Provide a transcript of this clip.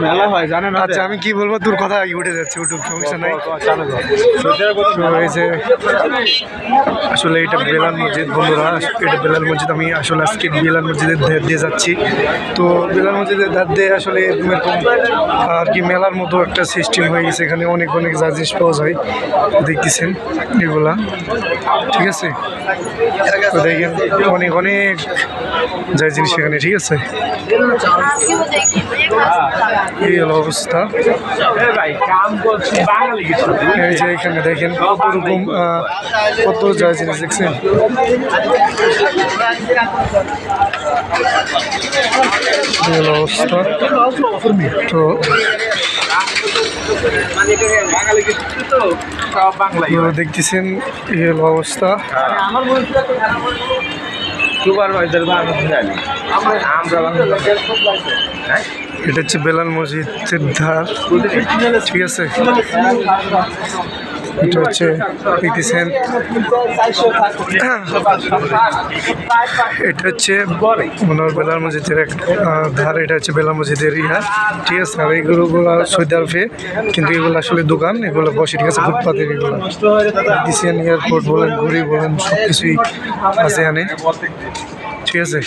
মেলা হয় জানেন। আচ্ছা আমি কি বলবো, তোর কথা আগে উঠে যাচ্ছে, ইউটিউব সমস্যা নাই। আসলে এটা বেলাল মসজিদ বন্ধুরা, এটা বেলাল মসজিদ। আমি আসলে আজকে বেলাল মসজিদের ধার দিয়ে যাচ্ছি। তো বেলাল মসজিদের ধার দিয়ে আসলে এরকম আর কি মেলার মতো একটা সিস্টেম হয়ে গেছে। এখানে অনেক অনেক যা জিনিস পাওয়া যায় দেখতেছেন এগুলা, ঠিক আছে। তো দেখেন অনেক অনেক যা জিনিস এখানে, ঠিক আছে। এই হলো অবস্থা। এই যে এখানে দেখেন কত রকম কত যা জিনিস দেখছেন। এই হলো অবস্থা। তো দেখতেছেন এই হলো অবস্থা। এটা হচ্ছে বেলাল মসজিদের ধার, ঠিক আছে। এটা হচ্ছে দেখতেছেন, এটা হচ্ছে বেলাল মসজিদের এক ধার। এটা হচ্ছে বেলাল মসজিদের ইয়া, ঠিক আছে। আর এইগুলো সৌদি আরবে, কিন্তু এগুলো আসলে দোকান, এগুলো বসে, ঠিক আছে, ফুটপাতের। এগুলো দেখতেছেন এয়ারপোর্ট বলেন, ঘুরি বলেন, সব কিছুই আছে এখানে, ঠিক আছে।